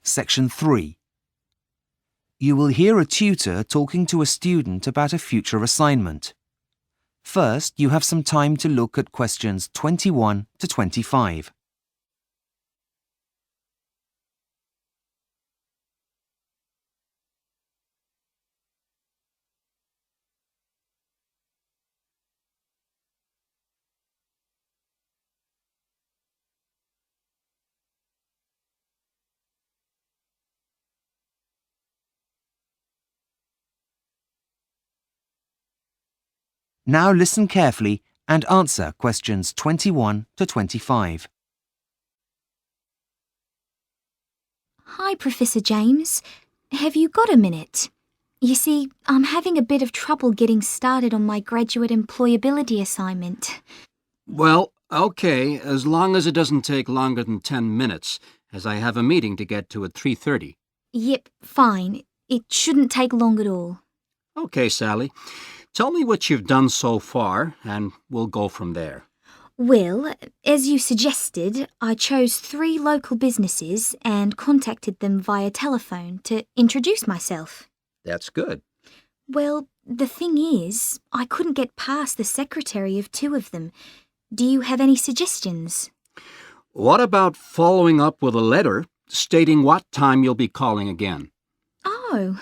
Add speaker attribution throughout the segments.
Speaker 1: Section 3. You will hear a tutor talking to a student about a future assignment. First, you have some time to look at questions 21 to 25. Now listen carefully and answer questions 21 to 25.
Speaker 2: Hi, Professor James. Have you got a minute? You see, I'm having a bit of trouble getting started on my graduate employability assignment.
Speaker 3: Well, okay, as long as it doesn't take longer than 10 minutes, as I have a meeting to get to at 3:30.
Speaker 2: Yep, fine. It shouldn't take long at all.
Speaker 3: Okay, Sally. Tell me what you've done so far, and we'll go from there.
Speaker 2: Well, as you suggested, I chose 3 local businesses and contacted them via telephone to introduce myself.
Speaker 3: That's good.
Speaker 2: Well, the thing is, I couldn't get past the secretary of 2 of them. Do you have any suggestions?
Speaker 3: What about following up with a letter stating what time you'll be calling again?
Speaker 2: Oh,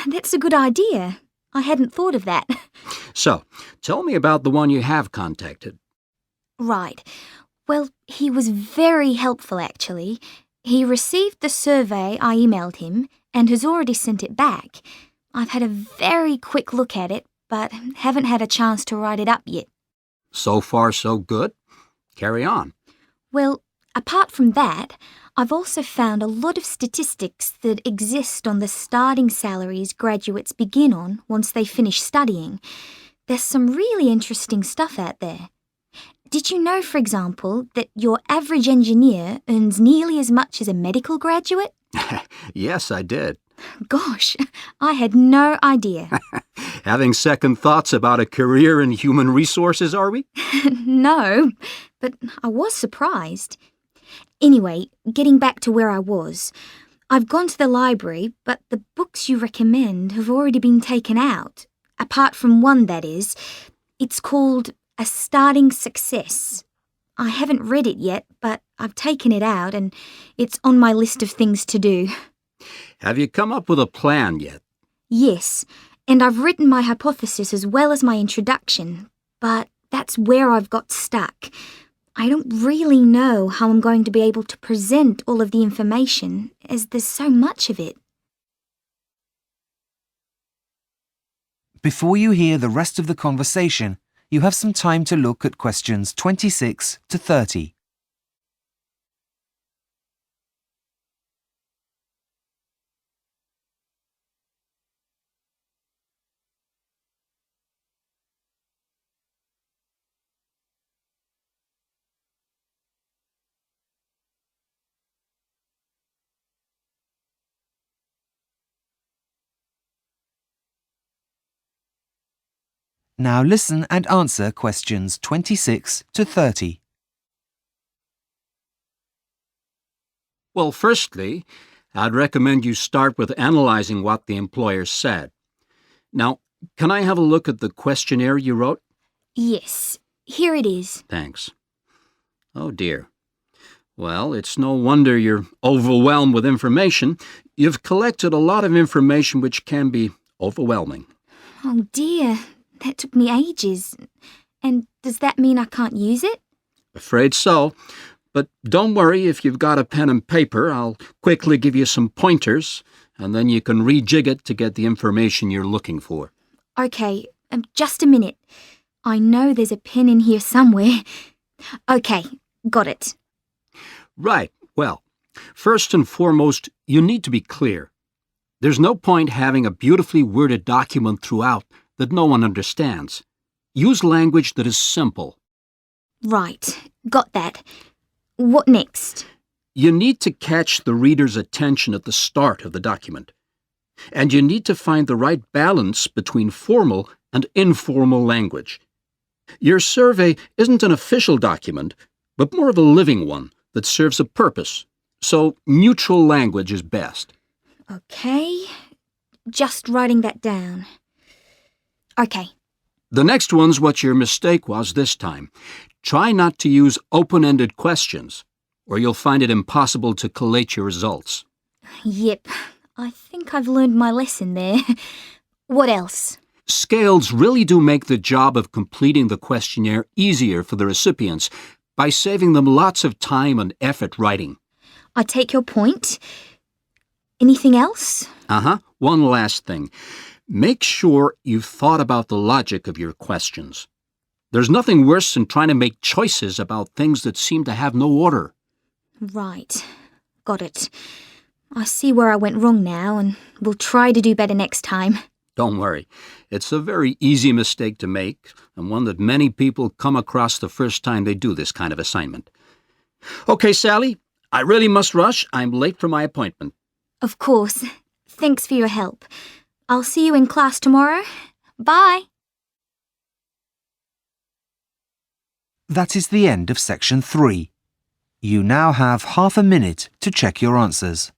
Speaker 2: that's a good idea. I hadn't thought of that.
Speaker 3: So, tell me about the one you have contacted.
Speaker 2: Right. Well, he was very helpful, actually. He received the survey I emailed him and has already sent it back. I've had a very quick look at it, but haven't had a chance to write it up yet.
Speaker 3: So far, so good. Carry on.
Speaker 2: Well, apart from that, I've also found a lot of statistics that exist on the starting salaries graduates begin on once they finish studying. There's some really interesting stuff out there. Did you know, for example, that your average engineer earns nearly as much as a medical graduate?
Speaker 3: Yes, I did.
Speaker 2: Gosh, I had no idea.
Speaker 3: Having second thoughts about a career in human resources, are we?
Speaker 2: No, but I was surprised. Anyway, getting back to where I was, I've gone to the library, but the books you recommend have already been taken out. Apart from one, that is. It's called A Starting Success. I haven't read it yet, but I've taken it out and it's on my list of things to do.
Speaker 3: Have you come up with a plan yet?
Speaker 2: Yes, and I've written my hypothesis as well as my introduction, but that's where I've got stuck. I don't really know how I'm going to be able to present all of the information, as there's so much of it.
Speaker 1: Before you hear the rest of the conversation, you have some time to look at questions 26 to 30. Now listen and answer questions 26 to 30.
Speaker 3: Well, firstly, I'd recommend you start with analyzing what the employer said. Now, can I have a look at the questionnaire you wrote?
Speaker 2: Yes, here it is.
Speaker 3: Thanks. Oh, dear. Well, it's no wonder you're overwhelmed with information. You've collected a lot of information which can be overwhelming.
Speaker 2: Oh dear, that took me ages. And does that mean I can't use it?
Speaker 3: Afraid so. But don't worry, if you've got a pen and paper, I'll quickly give you some pointers, and then you can rejig it to get the information you're looking for.
Speaker 2: Okay, just a minute. I know there's a pen in here somewhere. Okay, got it.
Speaker 3: Right. Well, first and foremost, you need to be clear. There's no point having a beautifully worded document throughout that no one understands. Use language that is simple.
Speaker 2: Right, got that. What next?
Speaker 3: You need to catch the reader's attention at the start of the document. And you need to find the right balance between formal and informal language. Your survey isn't an official document, but more of a living one that serves a purpose, so neutral language is best.
Speaker 2: Okay, just writing that down. Okay.
Speaker 3: The next one's what your mistake was this time. Try not to use open-ended questions, or you'll find it impossible to collate your results.
Speaker 2: Yep, I think I've learned my lesson there. What else?
Speaker 3: Scales really do make the job of completing the questionnaire easier for the recipients by saving them lots of time and effort writing.
Speaker 2: I take your point. Anything else?
Speaker 3: One last thing. Make sure you've thought about the logic of your questions. There's nothing worse than trying to make choices about things that seem to have no order.
Speaker 2: Right. Got it. I see where I went wrong now, and will try to do better next time.
Speaker 3: Don't worry. It's a very easy mistake to make, and one that many people come across the first time they do this kind of assignment. Okay, Sally, I really must rush. I'm late for my appointment.
Speaker 2: Of course. Thanks for your help. I'll see you in class tomorrow. Bye.
Speaker 1: That is the end of section 3. You now have half a minute to check your answers.